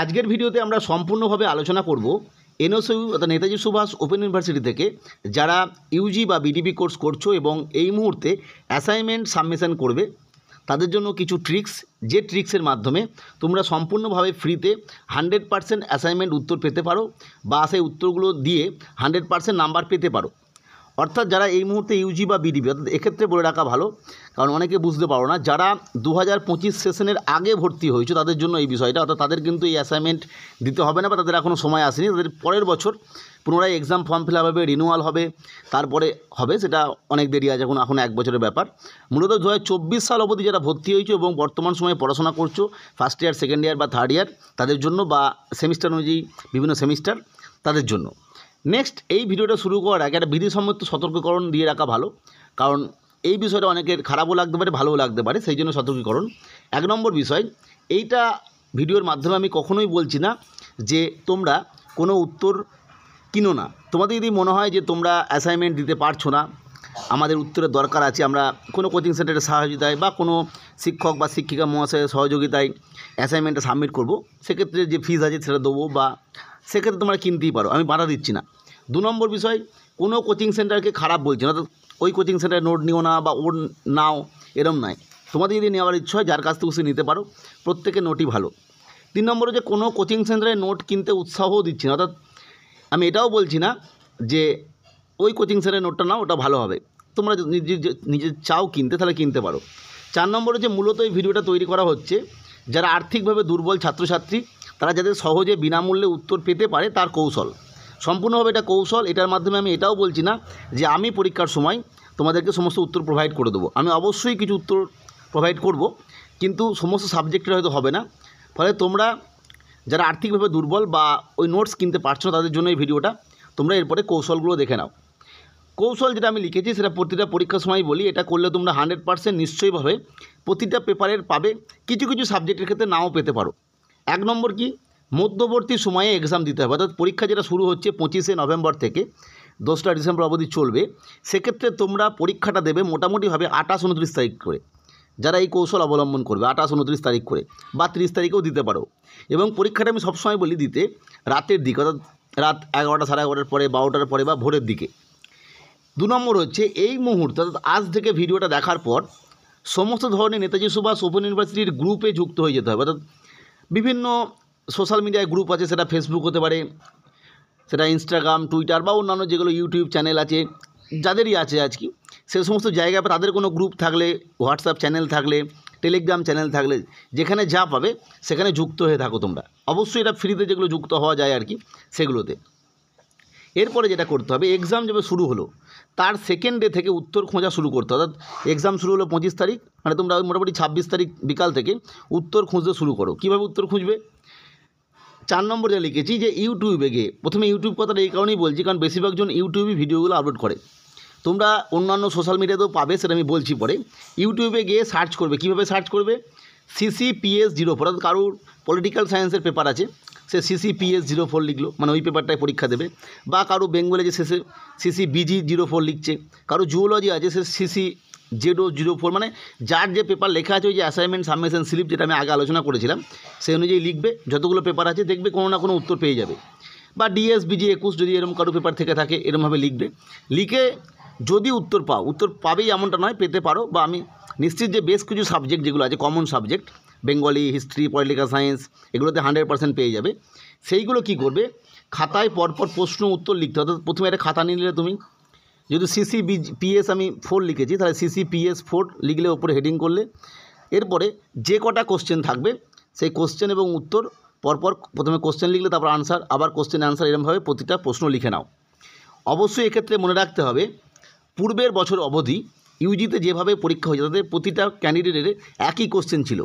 আজকের ভিডিওতে আমরা সম্পূর্ণভাবে আলোচনা করব এনএসইউ অর্থাৎ নেতাজি সুভাষ ওপেন ইউনিভার্সিটি থেকে যারা ইউজি বা বিডিপি কোর্স করছো এবং এই মুহূর্তে অ্যাসাইনমেন্ট সাবমিশন করবে তাদের জন্য কিছু ট্রিক্স, যে ট্রিক্সের মাধ্যমে তোমরা সম্পূর্ণভাবে ফ্রিতে 100% অ্যাসাইনমেন্ট উত্তর পেতে পারো বা সেই উত্তরগুলো দিয়ে 100% নাম্বার পেতে পারো। অর্থাৎ যারা এই মুহূর্তে ইউজি বা বিডিপি, অর্থাৎ এক্ষেত্রে বলে রাখা ভালো, কারণ অনেকে বুঝতে পারো না, যারা 2025 সেশনের আগে ভর্তি হয়েছে তাদের জন্য এই বিষয়টা, অর্থাৎ তাদের কিন্তু এই অ্যাসাইনমেন্ট দিতে হবে না বা তাদের এখনও সময় আসেনি। তাদের পরের বছর পুনরায় এক্সাম ফর্ম ফিল আপ হবে, রিনিউয়াল হবে, তারপরে হবে, সেটা অনেক দেরি আছে, এখন 1 বছরের ব্যাপার। মূলত 2024 সাল অবধি যারা ভর্তি হয়েছে এবং বর্তমান সময়ে পড়াশোনা করছো ফার্স্ট ইয়ার, সেকেন্ড ইয়ার বা থার্ড ইয়ার, তাদের জন্য, বা সেমিস্টার অনুযায়ী বিভিন্ন সেমিস্টার, তাদের জন্য। নেক্সট, এই ভিডিওটা শুরু করার আগে একটা বিধিসম্মত সতর্কীকরণ দিয়ে রাখা ভালো, কারণ এই বিষয়টা অনেকের খারাপও লাগতে পারে, ভালোও লাগতে পারে, সেই জন্য সতর্কীকরণ। 1 নম্বর বিষয়, এইটা ভিডিওর মাধ্যমে আমি কখনোই বলছি না যে তোমরা কোনো উত্তর কিনো না। তোমাদের যদি মনে হয় যে তোমরা অ্যাসাইনমেন্ট দিতে পারছো না, আমাদের উত্তরের দরকার আছে, আমরা কোনো কোচিং সেন্টারের সহযোগিতায় বা কোনো শিক্ষক বা শিক্ষিকা মহাশয়ের সহযোগিতায় অ্যাসাইনমেন্টটা সাবমিট করব, সেক্ষেত্রে যে ফিস আছে সেটা দেবো, বা সেক্ষেত্রে তোমরা কিনতেই পারো, আমি বাধা দিচ্ছি না। 2 নম্বর বিষয়, কোনো কোচিং সেন্টারকে খারাপ বলছি না, ওই কোচিং সেন্টারে নোট নিও না বা ওর নাও, এরম নয়। তোমাদের যদি নেওয়ার ইচ্ছা হয় যার কাছ থেকে সে নিতে পারো, প্রত্যেকের নোটই ভালো। 3 নম্বরে, যে কোনো কোচিং সেন্টারে নোট কিনতে উৎসাহও দিচ্ছি না, অর্থাৎ আমি এটাও বলছি না যে ওই কোচিং সেন্টারের নোটটা নাও, ওটা ভালো হবে। তোমরা নিজে চাও কিনতে, তাহলে কিনতে পারো। 4 নম্বরে, যে মূলত এই ভিডিওটা তৈরি করা হচ্ছে যারা আর্থিকভাবে দুর্বল ছাত্রছাত্রী, তারা যাতে সহজে বিনামূল্যে উত্তর পেতে পারে তার কৌশল। সম্পূর্ণভাবে এটা কৌশল। এটার মাধ্যমে আমি এটাও বলছি না যে আমি পরীক্ষার সময় তোমাদেরকে সমস্ত উত্তর প্রোভাইড করে দেবো। আমি অবশ্যই কিছু উত্তর প্রোভাইড করব, কিন্তু সমস্ত সাবজেক্টের হয়তো হবে না। ফলে তোমরা যারা আর্থিকভাবে দুর্বল বা ওই নোটস কিনতে পারছো না, তাদের জন্য এই ভিডিওটা। তোমরা এরপরে কৌশলগুলো দেখে নাও। কৌশল যেটা আমি লিখেছি সেটা প্রতিটা পরীক্ষার সময় বলি, এটা করলে তোমরা 100% নিশ্চয়ইভাবে প্রতিটা পেপারের পাবে, কিছু কিছু সাবজেক্টের ক্ষেত্রে নাও পেতে পারো। 1 নম্বর কি, মধ্যবর্তী সময়ে এক্সাম দিতে হবে, অর্থাৎ পরীক্ষা যেটা শুরু হচ্ছে 25শে নভেম্বর থেকে 10টা ডিসেম্বর অবধি চলবে, সেক্ষেত্রে তোমরা পরীক্ষাটা দেবে মোটামুটিভাবে 28-29 তারিখ করে। যারা এই কৌশল অবলম্বন করবে 28-29 তারিখ করে, বা 30 তারিখেও দিতে পারো। এবং পরীক্ষাটা আমি সবসময় বলি দিতে রাতের দিকে, অর্থাৎ রাত 11টা, সাড়ে 11টার পরে, 12টার পরে বা ভোরের দিকে। 2 নম্বর হচ্ছে, এই মুহূর্তে অর্থাৎ আজ থেকে ভিডিওটা দেখার পর সমস্ত ধরনের নেতাজি সুভাষ ওপেন ইউনিভার্সিটির গ্রুপে যুক্ত হয়ে যেতে হবে। অর্থাৎ বিভিন্ন সোশ্যাল মিডিয়ায় গ্রুপ আছে, সেটা ফেসবুক হতে পারে, সেটা ইনস্টাগ্রাম, টুইটার বা অন্যান্য যেগুলো ইউটিউব চ্যানেল আছে, যাদেরই আছে আজকে, সে সমস্ত জায়গায় তাদের কোনো গ্রুপ থাকলে, হোয়াটসঅ্যাপ চ্যানেল থাকলে, টেলিগ্রাম চ্যানেল থাকলে, যেখানে যা পাবে সেখানে যুক্ত হয়ে থাকো তোমরা। অবশ্যই এটা ফ্রিতে যেগুলো যুক্ত হওয়া যায় আর কি, সেগুলোতে। এরপরে যেটা করতে হবে, এক্সাম যবে শুরু হলো তার সেকেন্ড ডে থেকে উত্তর খোঁজা শুরু করতে হবে। অর্থাৎ এক্সাম শুরু হলো 25 তারিখ, মানে তোমরা মোটামুটি 26 তারিখ বিকাল থেকে উত্তর খুঁজতে শুরু করো। কীভাবে উত্তর খুঁজবে? 4 নম্বর যা লিখেছি, যে ইউটিউবে গিয়ে, প্রথমে ইউটিউব কথাটা এই কারণেই বলছি কারণ বেশিরভাগজন ইউটিউবে ভিডিওগুলো আপলোড করে। তোমরা অন্যান্য সোশ্যাল মিডিয়াতেও পাবে, সেটা আমি বলছি পরে। ইউটিউবে গিয়ে সার্চ করবে। কীভাবে সার্চ করবে? CCPS04, অর্থাৎ কারোর পলিটিক্যাল সায়েন্সের পেপার আছে, সে CCPS04 লিখলো, মানে ওই পেপারটায় পরীক্ষা দেবে। বা কারো বেঙ্গলে যে শেষে CCBG04 লিখছে, কারো জুওলজি আছে সে CCZ04, মানে যার যে পেপার লেখা আছে, ওই যে অ্যাসাইনমেন্ট সাবমিশন স্লিপ যেটা আমি আগে আলোচনা করেছিলাম, সেই অনুযায়ী লিখবে। যতগুলো পেপার আছে দেখবে কোনো না কোনো উত্তর পেয়ে যাবে। বা DSBG21 যদি এরকম কারো পেপার থেকে থাকে, এরমভাবে লিখবে। লিখে যদি উত্তর পাও, উত্তর পাবেই এমনটা নয়, পেতে পারো, বা আমি নিশ্চিত যে বেশ কিছু সাবজেক্ট যেগুলো আছে common subject, Bengali, history, political science, এগুলোতে 100% পেয়ে যাবে। সেইগুলো কি করবে, খাতায় পরপর প্রশ্ন উত্তর লিখতে হবে। প্রথমে একটা খাতা নিলে তুমি, যদি CCPS আমি 4 লিখেছি, তাহলে CCPS4 লিখলে, ওপরে হেডিং করলে, এরপরে যে কটা কোশ্চেন থাকবে সেই কোশ্চেন এবং উত্তর পরপর, প্রথমে কোশ্চেন লিখলে তারপর আনসার, আবার কোশ্চেন আনসার, এরমভাবে প্রতিটা প্রশ্ন লিখে নাও। অবশ্যই এক্ষেত্রে মনে রাখতে হবে, পূর্বের বছর অবধি ইউজিতে যেভাবে পরীক্ষা হয়েছে তাদের প্রতিটা ক্যান্ডিডেটের একই কোশ্চেন ছিল।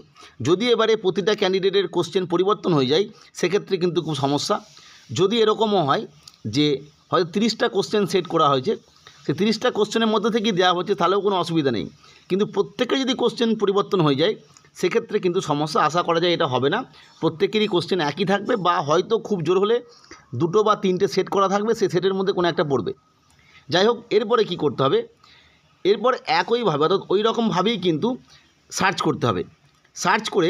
যদি এবারে প্রতিটা ক্যান্ডিডেটের কোশ্চেন পরিবর্তন হয়ে যায়, সেক্ষেত্রে কিন্তু খুব সমস্যা। যদি এরকমও হয় যে হয়তো 30টা কোশ্চেন সেট করা হয়েছে, সেই 30টা কোশ্চেনের মধ্যে থেকেই দেওয়া হচ্ছে, তাহলেও কোনো অসুবিধা নেই। কিন্তু প্রত্যেকের যদি কোশ্চেন পরিবর্তন হয়ে যায়, সেক্ষেত্রে কিন্তু সমস্যা। আশা করা যায় এটা হবে না, প্রত্যেকেরই কোশ্চেন একই থাকবে, বা হয়তো খুব জোর হলে 2টো বা 3টে সেট করা থাকবে, সেই সেটের মধ্যে কোনো একটা পড়বে। যাই হোক, এরপরে কি করতে হবে, এরপর একইভাবে, অর্থাৎ ওই রকমভাবেই কিন্তু সার্চ করতে হবে। সার্চ করে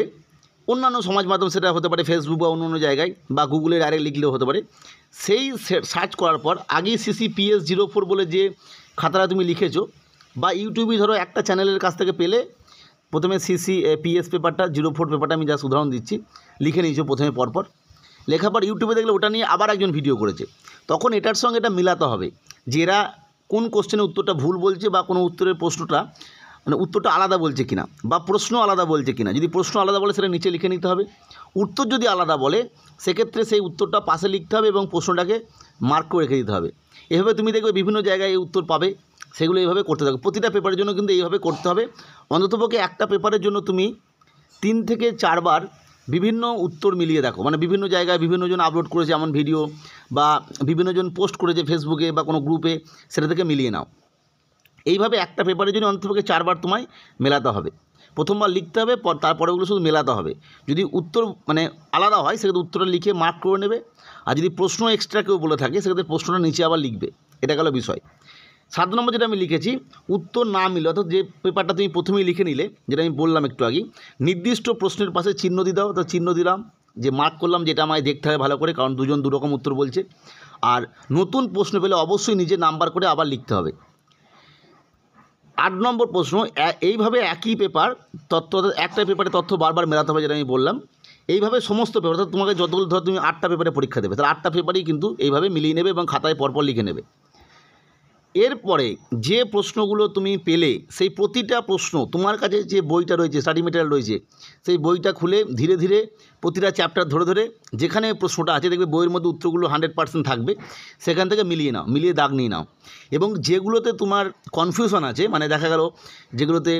অন্যান্য সমাজ মাধ্যম, সেটা হতে পারে ফেসবুক বা অন্য অন্য জায়গায়, বা গুগলে ডাইরেক্ট লিখলেও হতে পারে। সেই সার্চ করার পর আগেই CCPS04 বলে যে খাতাটা তুমি লিখেছো, বা ইউটিউবে ধরো একটা চ্যানেলের কাছ থেকে পেলে প্রথমে CCPS পেপারটা 04 পেপারটা আমি জাস্ট উদাহরণ দিচ্ছি, লিখে নিয়েছো প্রথমে পরপর। লেখার পর ইউটিউবে দেখলে ওটা নিয়ে আবার একজন ভিডিও করেছে, তখন এটার সঙ্গে এটা মিলাতে হবে যে এরা কোন কোশ্চেনের উত্তরটা ভুল বলছে, বা কোনো উত্তরের প্রশ্নটা মানে উত্তরটা আলাদা বলছে কিনা, বা প্রশ্ন আলাদা বলছে কিনা। যদি প্রশ্ন আলাদা বলে সেটা নিচে লিখে নিতে হবে। উত্তর যদি আলাদা বলে সেক্ষেত্রে সেই উত্তরটা পাশে লিখতে হবে এবং প্রশ্নটাকে মার্ক করে রেখে দিতে হবে। এভাবে তুমি দেখবে বিভিন্ন জায়গায় এই উত্তর পাবে, সেগুলো এইভাবে করতে থাকবে। প্রতিটা পেপারের জন্য কিন্তু এইভাবে করতে হবে। অন্ততপক্ষে একটা পেপারের জন্য তুমি 3 থেকে 4 বার বিভিন্ন উত্তর মিলিয়ে দেখো, মানে বিভিন্ন জায়গায় বিভিন্নজন আপলোড করেছে এমন ভিডিও, বা বিভিন্নজন পোস্ট করেছে ফেসবুকে বা কোনো গ্রুপে, সেটা থেকে মিলিয়ে নাও। এইভাবে একটা পেপারের জন্য অন্ততপক্ষে 4 বার তোমায় মেলাতে হবে। প্রথমবার লিখতে হবে, তারপরে ওগুলো শুধু মেলাতে হবে। যদি উত্তর মানে আলাদা হয় সেক্ষেত্রে উত্তরটা লিখে মার্ক করে নেবে, আর যদি প্রশ্ন এক্সট্রা কেউ বলে থাকে সেক্ষেত্রে প্রশ্নটা নিচে আবার লিখবে। এটা গেল বিষয়। 7 নম্বর যেটা আমি লিখেছি, উত্তর না মিলে, অর্থাৎ যে পেপারটা তুমি প্রথমেই লিখে নিলে, যেটা আমি বললাম একটু আগে, নির্দিষ্ট প্রশ্নের পাশে চিহ্ন দিয়ে দাও। তো চিহ্ন দিলাম, যে মার্ক করলাম, যেটা আমায় দেখতে হবে ভালো করে, কারণ দুজন দুরকম উত্তর বলছে। আর নতুন প্রশ্ন পেলে অবশ্যই নিজে নাম্বার করে আবার লিখতে হবে। 8 নম্বর প্রশ্ন, এইভাবে একই পেপার তথ্য, একটা পেপারে তথ্য বারবার মেলাতে হবে, যেটা আমি বললাম। এইভাবে সমস্ত পেপার, অর্থাৎ তোমাকে যতগুলো, ধর তুমি 8টা পেপারে পরীক্ষা দেবে, তাহলে 8টা পেপারই কিন্তু এইভাবে মিলিয়ে নেবে এবং খাতায় পরপর লিখে নেবে। এরপরে যে প্রশ্নগুলো তুমি পেলে, সেই প্রতিটা প্রশ্ন তোমার কাছে যে বইটা রয়েছে, স্টাডি মেটেরিয়াল রয়েছে, সেই বইটা খুলে ধীরে ধীরে প্রতিটা চ্যাপ্টার ধরে ধরে যেখানে প্রশ্নটা আছে দেখবে বইয়ের মধ্যে উত্তরগুলো 100% থাকবে, সেখান থেকে মিলিয়ে নাও, মিলিয়ে দাগ নিয়ে নাও। এবং যেগুলোতে তোমার কনফিউশন আছে, মানে দেখা গেল যেগুলোতে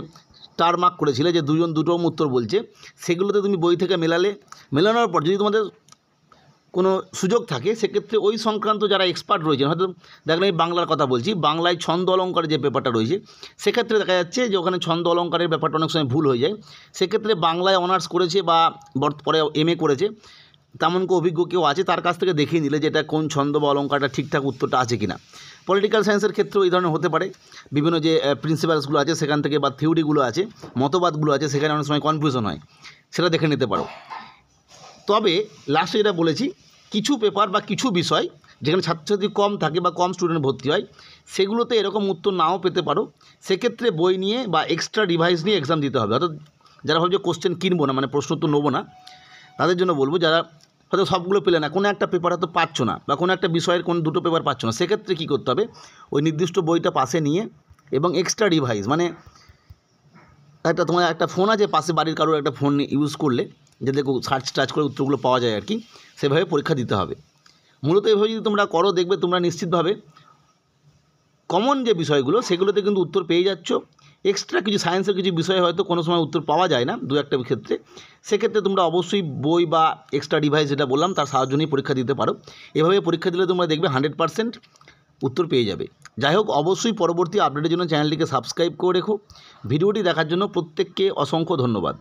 স্টার মার্ক করেছিলে যে দুজন দুটো উত্তর বলছে, সেগুলোতে তুমি বই থেকে মেলানোর পর যদি তোমাদের কোনো সুযোগ থাকে সেক্ষেত্রে ওই সংক্রান্ত যারা এক্সপার্ট রয়েছেন, হয়তো দেখলাম আমি বাংলার কথা বলছি, বাংলায় ছন্দ অলঙ্কারের যে পেপারটা রয়েছে, সেক্ষেত্রে দেখা যাচ্ছে যে ওখানে ছন্দ অলঙ্কারের ব্যাপারটা অনেক সময় ভুল হয়ে যায়। সেক্ষেত্রে বাংলায় অনার্স করেছে বা পরে MA করেছে তেমন কেউ অভিজ্ঞ কেউ আছে, তার কাছ থেকে দেখিয়ে নিলে যেটা কোন ছন্দ বা অলঙ্কারটা ঠিকঠাক উত্তরটা আছে কিনা। পলিটিক্যাল সায়েন্সের ক্ষেত্রেও এই ধরনের হতে পারে, বিভিন্ন যে প্রিন্সিপালসগুলো আছে সেখান থেকে, বা থিওরিগুলো আছে, মতবাদগুলো আছে, সেখানে অনেক সময় কনফিউশন হয়, সেটা দেখে নিতে পারো। তবে লাস্টে যেটা বলেছি, কিছু পেপার বা কিছু বিষয় যেখানে ছাত্রছাত্রী কম থাকে বা কম স্টুডেন্ট ভর্তি হয়, সেগুলোতে এরকম উত্তর নাও পেতে পারো। সেক্ষেত্রে বই নিয়ে বা এক্সট্রা ডিভাইস নিয়ে এক্সাম দিতে হবে। অর্থাৎ যারা ভাবছে কোশ্চেন কিনবো না, মানে প্রশ্ন উত্তর নেবো না, তাদের জন্য বলবো, যারা হয়তো সবগুলো পেলে না, কোনো একটা পেপার হয়তো পাচ্ছ না, বা কোনো একটা বিষয়ের কোনো দুটো পেপার পাচ্ছ না, সেক্ষেত্রে কী করতে হবে, ওই নির্দিষ্ট বইটা পাশে নিয়ে এবং এক্সট্রা ডিভাইস, মানে তোমার একটা ফোন আছে পাশে, বাড়ির কারোর একটা ফোন ইউজ করলে যাতে সার্চ টাচ করে উত্তরগুলো পাওয়া যায় আর কি, সেভাবে পরীক্ষা দিতে হবে। মূলত এভাবে যদি তোমরা করো, দেখবে তোমরা নিশ্চিতভাবে কমন যে বিষয়গুলো সেগুলোতে কিন্তু উত্তর পেয়ে যাচ্ছ। এক্সট্রা কিছু সায়েন্সের কিছু বিষয়ে হয়তো কোনো সময় উত্তর পাওয়া যায় না, দু একটা ক্ষেত্রে, সেক্ষেত্রে তোমরা অবশ্যই বই বা এক্সট্রা ডিভাইস যেটা বললাম তার সাহায্য নিয়ে পরীক্ষা দিতে পারো। এভাবে পরীক্ষা দিলে তোমরা দেখবে 100% উত্তর পেয়ে যাবে। যাই হোক, অবশ্যই পরবর্তী আপডেটের জন্য চ্যানেলটিকে সাবস্ক্রাইব করে রেখো। ভিডিওটি দেখার জন্য প্রত্যেককে অসংখ্য ধন্যবাদ।